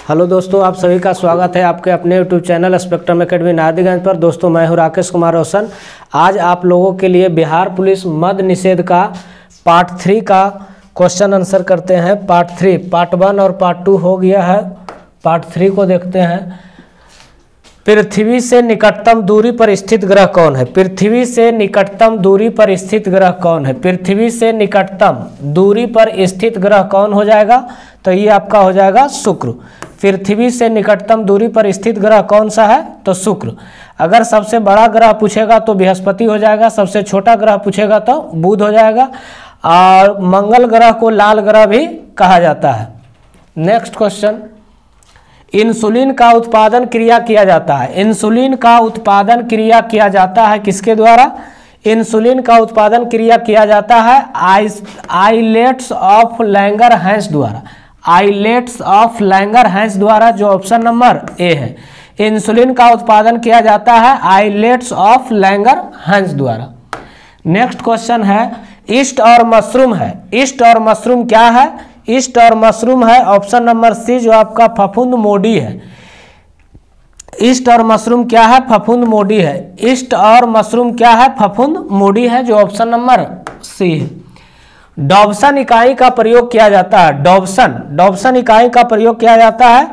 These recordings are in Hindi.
हेलो दोस्तों, आप सभी का स्वागत है आपके अपने YouTube channel spectrum academy Nardiganj पर। दोस्तों मैं हूं राकेश कुमार रोशन। आज आप लोगों के लिए बिहार पुलिस मद निषेध का पार्ट 3 का क्वेश्चन आंसर करते हैं। पार्ट 3, पार्ट 1 और पार्ट 2 हो गया है। पार्ट 3 को देखते हैं। पृथ्वी से निकटतम दूरी पर स्थित ग्रह कौन है? पृथ्वी से निकटतम दूरी पर स्थित ग्रह कौन है? पृथ्वी से निकटतम दूरी पर स्थित ग्रह कौन हो जाएगा? तो ये आपका हो जाएगा शुक्र। पृथ्वी से निकटतम दूरी पर स्थित ग्रह कौन सा है? तो शुक्र। अगर सबसे बड़ा ग्रह पूछेगा तो बृहस्पति हो जाएगा, सबसे छोटा ग्रह पूछेगा तो बुध हो जाएगा। और मंगल ग्रह को लाल ग्रह भी कहा जाता है। नेक्स्ट क्वेश्चन, इंसुलिन का उत्पादन क्रिया किया जाता है। इंसुलिन का उत्पादन क्रिया किया जाता है किसके द्वारा? इंसुलिन का उत्पादन क्रिया किया जाता है आइलेट्स ऑफ लैंगरहैंस द्वारा। आइलेट्स ऑफ लैंगरहैंस द्वारा, जो ऑप्शन नंबर ए है। इंसुलिन का उत्पादन किया जाता है आइलेट्स ऑफ लैंगरहैंस द्वारा। नेक्स्ट क्वेश्चन है, ईस्ट और मशरूम है। ईस्ट और मशरूम क्या है? ईस्ट और मशरूम है ऑप्शन नंबर सी, जो आपका फफूंद मोडी है। ईस्ट और मशरूम क्या है? फफूंद मोडी है। ईस्ट और मशरूम क्या है? फफूंद मोडी है, जो ऑप्शन नंबर सी है। डॉब्सन इकाई का प्रयोग किया जाता है। डॉब्सन इकाई का प्रयोग किया जाता है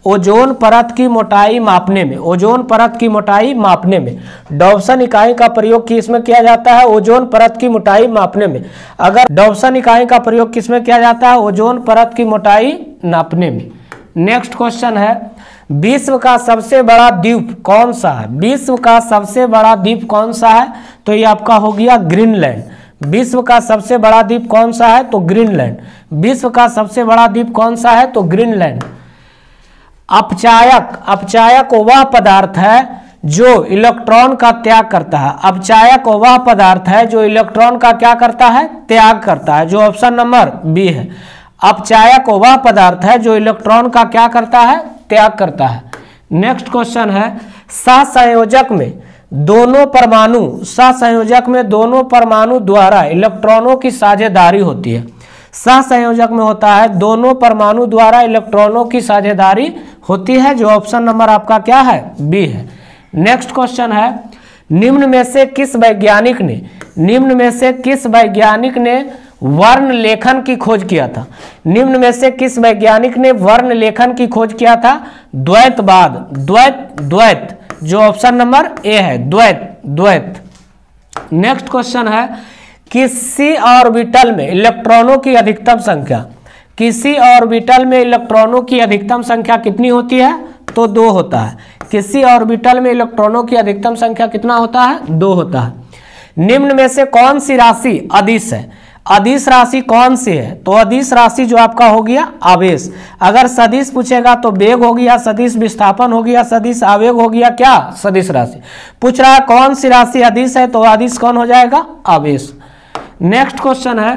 ओजोन परत की मोटाई मापने में। ओजोन परत की मोटाई मापने में डॉब्सन इकाई का प्रयोग किसमें किया जाता है? ओजोन परत की मोटाई मापने में। अगर डॉब्सन इकाई का प्रयोग किसमें किया जाता है? ओजोन परत की मोटाई नापने में। नेक्स्ट क्वेश्चन है, विश्व का सबसे बड़ा द्वीप कौन सा है? विश्व का सबसे बड़ा द्वीप कौन सा है? तो ये आपका हो गया ग्रीनलैंड। विश्व का सबसे बड़ा द्वीप कौन सा है? तो ग्रीनलैंड। विश्व का सबसे बड़ा द्वीप कौन सा है? तो ग्रीनलैंड। अपचायक वह पदार्थ है जो इलेक्ट्रॉन का त्याग करता है। अपचायक वह पदार्थ है जो इलेक्ट्रॉन का क्या करता है? त्याग करता है, जो ऑप्शन नंबर बी है। अपचायक वह पदार्थ है जो इलेक्ट्रॉन का क्या करता है? त्याग करता है। नेक्स्ट क्वेश्चन है, सहसंयोजक में दोनों परमाणु द्वारा इलेक्ट्रॉनों की साझेदारी होती है। सहसंयोजक में होता है दोनों परमाणु द्वारा इलेक्ट्रॉनों की साझेदारी होती है, जो ऑप्शन नंबर आपका क्या है? बी है। नेक्स्ट क्वेश्चन है, निम्न में से किस वैज्ञानिक ने वर्ण लेखन की खोज किया था? निम्न में से किस वैज्ञानिक ने वर्ण लेखन की खोज किया था? द्वैत, जो ऑप्शन नंबर ए है, द्वैत। नेक्स्ट क्वेश्चन है, किसी ऑर्बिटल में इलेक्ट्रॉनों की अधिकतम संख्या, किसी ऑर्बिटल में इलेक्ट्रॉनों की अधिकतम संख्या कितनी होती है? तो 2 होता है। किसी ऑर्बिटल में इलेक्ट्रॉनों की अधिकतम संख्या कितना होता है? 2 होता है। निम्न में से कौन सी राशि अदिश है? अदिश राशि कौन सी है? तो अदिश राशि जो आपका हो गया आवेश। अगर सदिश पूछेगा तो वेग हो गया, सदिश विस्थापन हो गया, सदिश आवेग हो गया, क्या? सदिश राशि। पूछ रहा है कौन सी राशि अदिश है, तो अदिश कौन हो जाएगा? आवेश। नेक्स्ट क्वेश्चन है,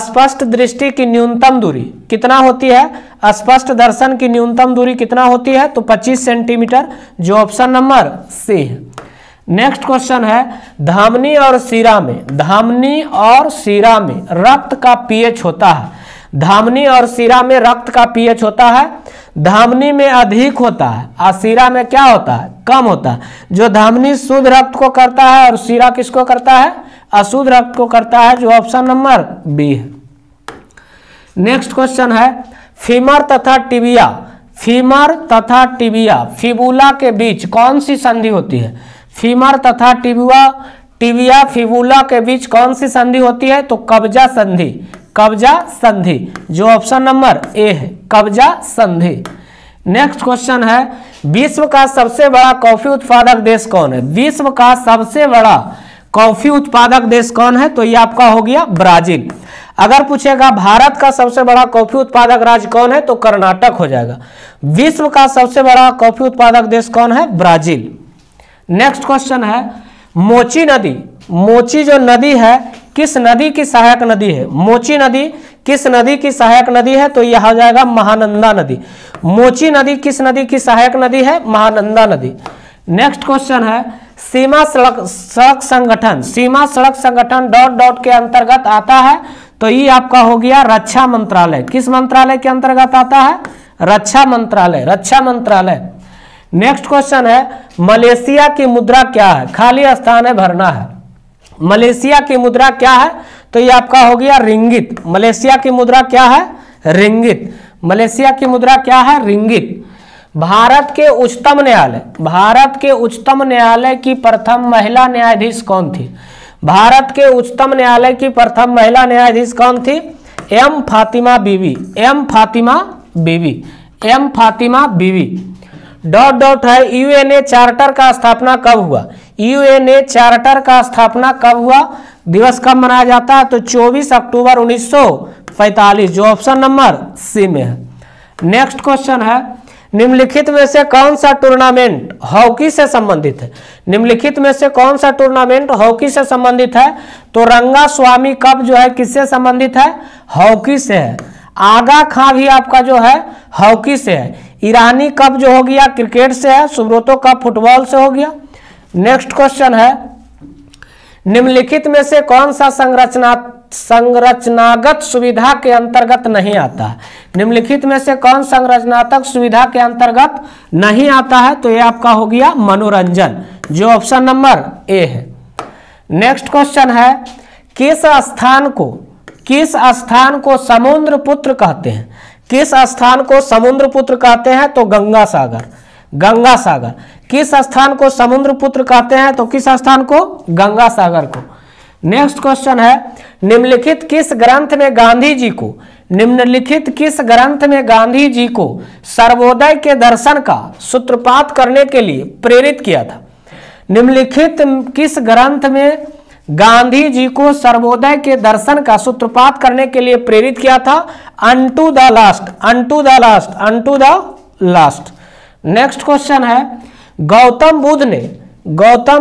स्पष्ट दृष्टि की न्यूनतम दूरी कितना होती है? स्पष्ट दर्शन की न्यूनतम दूरी कितना होती है? तो 25 सेंटीमीटर, जो ऑप्शन नंबर सी है। नेक्स्ट क्वेश्चन है, धमनी और शिरा में रक्त का पीएच होता है। धमनी और शिरा में रक्त का पीएच होता है। धमनी में अधिक होता है और शिरा में क्या होता है? कम होता है। जो धमनी शुद्ध रक्त को करता है और शिरा किसको करता है? अशुद्ध रक्त को करता है, जो ऑप्शन नंबर बी है। नेक्स्ट क्वेश्चन है, फीमर तथा टिबिया फिबुला के बीच कौन सी संधि होती है? फीमर तथा टिबिया फिबुला के बीच कौन सी संधि होती है? तो कब्जा संधि, जो ऑप्शन नंबर ए है, कब्जा संधि। नेक्स्ट क्वेश्चन है, विश्व का सबसे बड़ा कॉफी उत्पादक देश कौन है? विश्व का सबसे बड़ा कॉफी उत्पादक देश कौन है? तो ये आपका हो गया ब्राजील। अगर पूछेगा भारत का सबसे बड़ा कॉफी उत्पादक राज्य कौन है? तो कर्नाटक हो जाएगा। विश्व का सबसे बड़ा कॉफी उत्पादक देश कौन है? ब्राजील। नेक्स्ट क्वेश्चन है, मोची जो नदी है किस नदी की सहायक नदी है? मोची नदी किस नदी की सहायक नदी है? तो यह हो जाएगा महानंदा नदी। मोची नदी किस नदी की सहायक नदी है? महानंदा नदी। नेक्स्ट क्वेश्चन है, सीमा सड़क संगठन ... के अंतर्गत आता है। तो ये आपका हो गया रक्षा मंत्रालय। किस मंत्रालय के अंतर्गत आता है? रक्षा मंत्रालय, रक्षा मंत्रालय। नेक्स्ट क्वेश्चन है मलेशिया की मुद्रा क्या है? खाली स्थान है, भरना है। मलेशिया की मुद्रा क्या है? तो ये आपका हो गया रिंगित। मलेशिया की मुद्रा क्या है? रिंगित। मलेशिया की मुद्रा क्या है? रिंगित। भारत के उच्चतम न्यायालय, भारत के उच्चतम न्यायालय की प्रथम महिला न्यायाधीश कौन थी? भारत के उच्चतम न्यायालय की प्रथम महिला न्यायाधीश कौन थी? एम फातिमा बीवी, एम फातिमा बीवी, एम फातिमा बीवी। डॉट डॉट है यूएनए चार्टर का स्थापना कब हुआ? यूएनए चार्टर का स्थापना कब हुआ? दिवस कब मनाया जाता है? तो 24 अक्टूबर 1945, जो ऑप्शन नंबर सी में है। नेक्स्ट क्वेश्चन है निम्नलिखित में से कौन सा टूर्नामेंट हॉकी से संबंधित है? निम्नलिखित में से कौन सा टूर्नामेंट हॉकी से संबंधित है? तो रंगा स्वामी कप जो है किससे संबंधित है? हॉकी से है। आगा खां भी आपका जो है हॉकी से है। ईरानी कप जो हो गया क्रिकेट से है। सुब्रतो कप फुटबॉल से हो गया। नेक्स्ट क्वेश्चन है निम्नलिखित में से कौन सा संरचनागत सुविधा के अंतर्गत नहीं आता है? निम्नलिखित में से कौन संरचनात्मक सुविधा के अंतर्गत नहीं आता है? तो ये आपका हो गया मनोरंजन, जो ऑप्शन नंबर ए है। नेक्स्ट क्वेश्चन है किस स्थान को समुद्र पुत्र कहते हैं? किस स्थान को समुद्र पुत्र कहते हैं? तो गंगा सागर, गंगा सागर। किस स्थान को समुद्र पुत्र कहते हैं? तो किस स्थान को? गंगा सागर को। नेक्स्ट क्वेश्चन है निम्नलिखित किस ग्रंथ में गांधी जी को, निम्नलिखित किस ग्रंथ में गांधी जी को सर्वोदय के दर्शन का सूत्रपात करने के लिए प्रेरित किया था? निम्नलिखित किस ग्रंथ में गांधी जी को सर्वोदय के दर्शन का सूत्रपात करने के लिए प्रेरित किया था? Unto the last, unto the last, unto the last. Next question है गौतम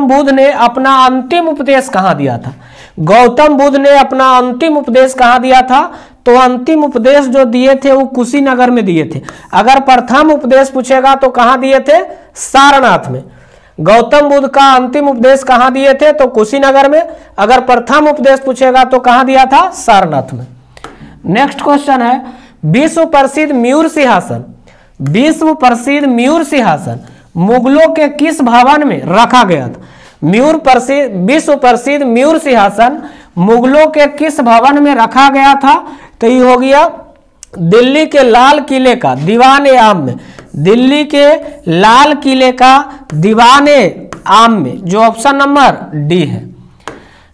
बुद्ध ने अपना अंतिम उपदेश कहाँ दिया था? गौतम बुद्ध ने अपना अंतिम उपदेश कहाँ दिया था? तो अंतिम उपदेश जो दिए थे वो कुशीनगर में दिए थे। अगर प्रथम उपदेश पूछेगा तो कहाँ दिए थे? सारनाथ में। गौतम बुद्ध का अंतिम उपदेश कहाँ दिए थे? तो कुशीनगर में। अगर प्रथम उपदेश पूछेगा तो कहाँ दिया था? सारनाथ में। नेक्स्ट क्वेश्चन है विश्व प्रसिद्ध मयूर सिंहासन, विश्व प्रसिद्ध मयूर सिंहासन मुगलों के किस भवन में रखा गया था? विश्व प्रसिद्ध मयूर सिंहासन मुगलों के किस भवन में रखा गया था? तो ये हो गया दिल्ली के लाल किले का दीवाने आम में, दिल्ली के लाल किले का दीवाने आम में, जो ऑप्शन नंबर डी है।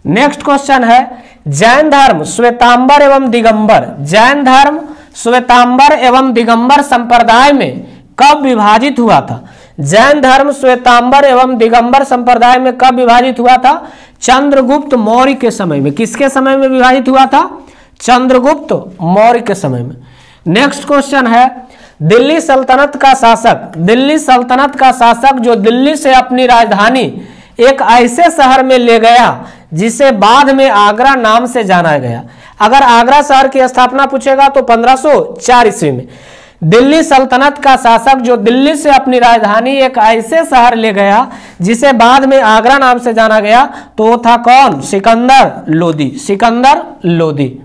नेक्स्ट क्वेश्चन है जैन धर्म श्वेतांबर एवं दिगंबर, जैन धर्म श्वेतांबर एवं दिगंबर संप्रदाय में कब विभाजित हुआ था? जैन धर्म श्वेतांबर एवं दिगंबर संप्रदाय में कब विभाजित हुआ था? चंद्रगुप्त मौर्य के समय में। किसके समय में विभाजित हुआ था? चंद्रगुप्त मौर्य के समय में। नेक्स्ट क्वेश्चन है दिल्ली सल्तनत का शासक, दिल्ली सल्तनत का शासक जो दिल्ली से अपनी राजधानी एक ऐसे शहर में ले गया जिसे बाद में आगरा नाम से जाना गया। अगर आगरा शहर की स्थापना पूछेगा तो 1504 ईस्वी में। दिल्ली सल्तनत का शासक जो दिल्ली से अपनी राजधानी एक ऐसे शहर ले गया जिसे बाद में आगरा नाम से जाना गया, तो वो था कौन? Sikandar Lodi, Sikandar Lodi.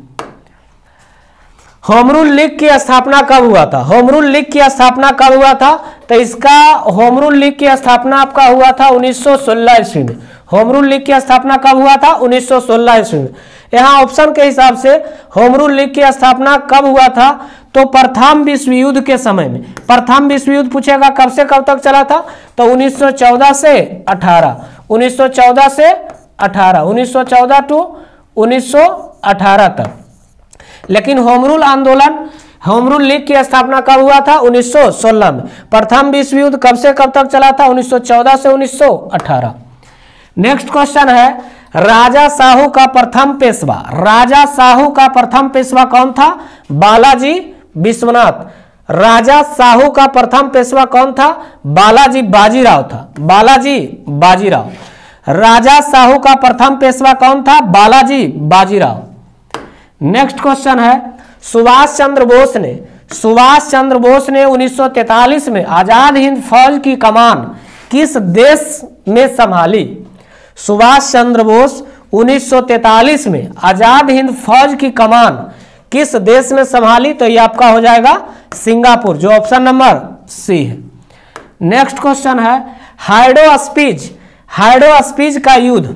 Home rule league की स्थापना कब हुआ था? होम रूल लीग की स्थापना कब हुआ था? तो इसका होम रूल लीग की स्थापना आपका हुआ था 1916 ईस्वी में। होम रूल लीग की स्थापना कब हुआ था? 1916 ईस्वी में। यहाँ ऑप्शन के हिसाब से होम रूल लीग की स्थापना कब हुआ था? तो प्रथम विश्व युद्ध के समय में। प्रथम विश्व युद्ध पूछेगा कब से कब तक चला था? तो 1914 से 18, 1914 से 18, 1914 टू 1918 तक। लेकिन होम रूल आंदोलन, होम रूल लीग की स्थापना कब हुआ था? 1916 में। प्रथम विश्व युद्ध कब से कब तक चला था? 1914 से 1918। नेक्स्ट क्वेश्चन है राजा साहू का प्रथम पेशवा, राजा साहू का प्रथम पेशवा कौन था? बालाजी विश्वनाथ। राजा साहू का प्रथम पेशवा कौन था? बालाजी बाजीराव था, बालाजी बाजीराव। राजा साहू का प्रथम पेशवा कौन था? बालाजी बाजीराव। नेक्स्ट क्वेश्चन है सुभाष चंद्र बोस ने 1943 में आजाद हिंद फौज की कमान किस देश में संभाली? सुभाष चंद्र बोस 1943 में आजाद हिंद फौज की कमान किस देश में संभाली? तो ये आपका हो जाएगा सिंगापुर, जो ऑप्शन नंबर सी है। नेक्स्ट क्वेश्चन है हाइड्रोस्पीज। हाइड्रोस्पीज का युद्ध,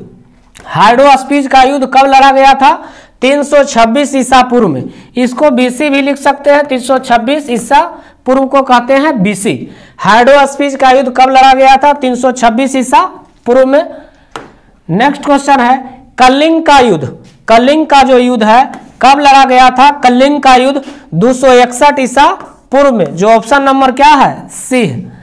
हाइड्रोस्पीज का युद्ध कब लड़ा गया था? 326 ईसा पूर्व में। इसको बीसी भी लिख सकते हैं, 326 ईसा पूर्व को कहते हैं बीसी। हाइड्रोस्पीज का युद्ध कब लड़ा गया था? 326 ईसा पूर्व में। नेक्स्ट क्वेश्चन है कलिंग का युद्ध। कलिंग का जो युद्ध है कब लड़ा गया था? कलिंग का युद्ध 261 ईसा पूर्व में, जो ऑप्शन नंबर क्या है? सी है।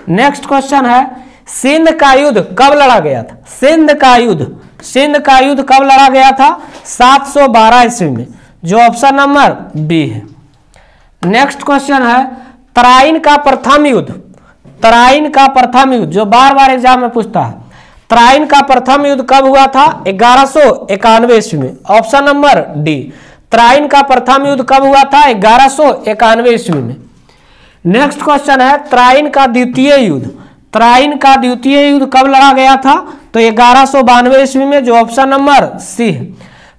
नेक्स्ट क्वेश्चन है सिंध का युद्ध कब लड़ा गया था? सिंध का युद्ध, सिंध का युद्ध कब लड़ा गया था? 712 ईस्वी में, जो ऑप्शन नंबर बी है। नेक्स्ट क्वेश्चन है तराइन का प्रथम युद्ध। तराइन का प्रथम युद्ध जो बार बार एग्जाम में पूछता है, तराइन का प्रथम युद्ध कब हुआ था? 1191 ईस्वी में, ऑप्शन नंबर डी। तराइन का प्रथम युद्ध कब हुआ था? 1191 ईस्वी में। नेक्स्ट क्वेश्चन है तराइन का द्वितीय युद्ध। तराइन का द्वितीय युद्ध कब लड़ा गया था? तो 1192 ईस्वी में, जो ऑप्शन नंबर सी है।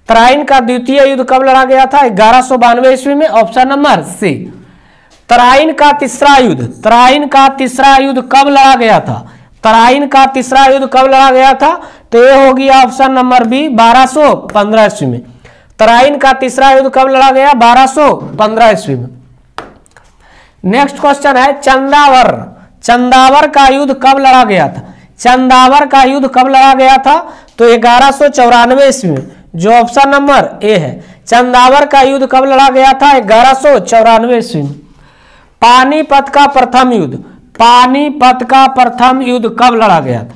तराइन का द्वितीय युद्ध कब लड़ा गया था? 1192 ईस्वी में, ऑप्शन नंबर सी। तराइन का तीसरा युद्ध, तराइन का तीसरा युद्ध कब लड़ा गया था? तराइन का तीसरा युद्ध कब लड़ा गया था? तो ये हो गया ऑप्शन नंबर बी, 1215 ईस्वी में। तराइन का तीसरा युद्ध कब लड़ा गया? 1215 ईस्वी में। नेक्स्ट क्वेश्चन है चंदावर। चंदावर का युद्ध कब लड़ा गया था? चंदावर का युद्ध कब लड़ा गया था? तो 1194 ईस्वी में, जो ऑप्शन नंबर ए है। चंदावर का युद्ध कब लड़ा गया था? 1194 ईस्वी में। पानीपत का प्रथम युद्ध, पानीपत का प्रथम युद्ध कब लड़ा गया था?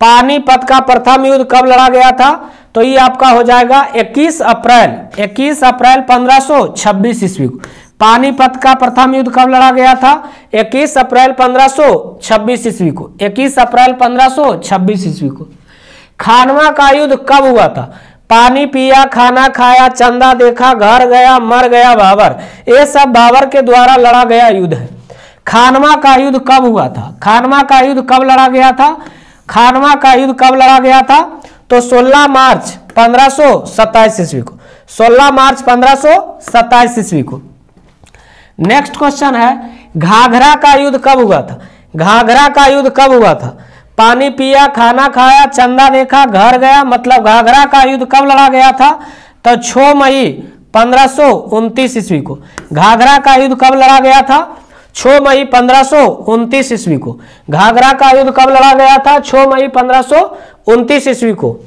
पानीपत का प्रथम युद्ध कब लड़ा गया था? तो ये आपका हो जाएगा 21 अप्रैल 1526 ईस्वी को। पानीपत का प्रथम युद्ध कब लड़ा गया था? 21 अप्रैल 1526 ईस्वी को, 21 अप्रैल 1526 ईस्वी को। खानवा का युद्ध कब हुआ था? पानी पिया, खाना खाया, चंदा देखा, घर गया, मर गया बाबर, ये सब बाबर के द्वारा लड़ा गया युद्ध है। खानवा का युद्ध कब हुआ था? खानवा का युद्ध कब लड़ा गया था? खानवा का युद्ध कब लड़ा गया था? तो 16 मार्च 1527 ईस्वी को, 16 मार्च 1527 ईस्वी को। नेक्स्ट क्वेश्चन है घाघरा का युद्ध कब हुआ था? घाघरा का युद्ध कब हुआ था? पानी पिया, खाना खाया, चंदा देखा, घर गया, मतलब घाघरा का युद्ध कब लड़ा गया था? तो 6 मई 1529 ईस्वी को। घाघरा का युद्ध कब लड़ा गया था? 6 मई 1529 ईस्वी को। घाघरा का युद्ध कब लड़ा गया था? 6 मई 1529 ईस्वी को।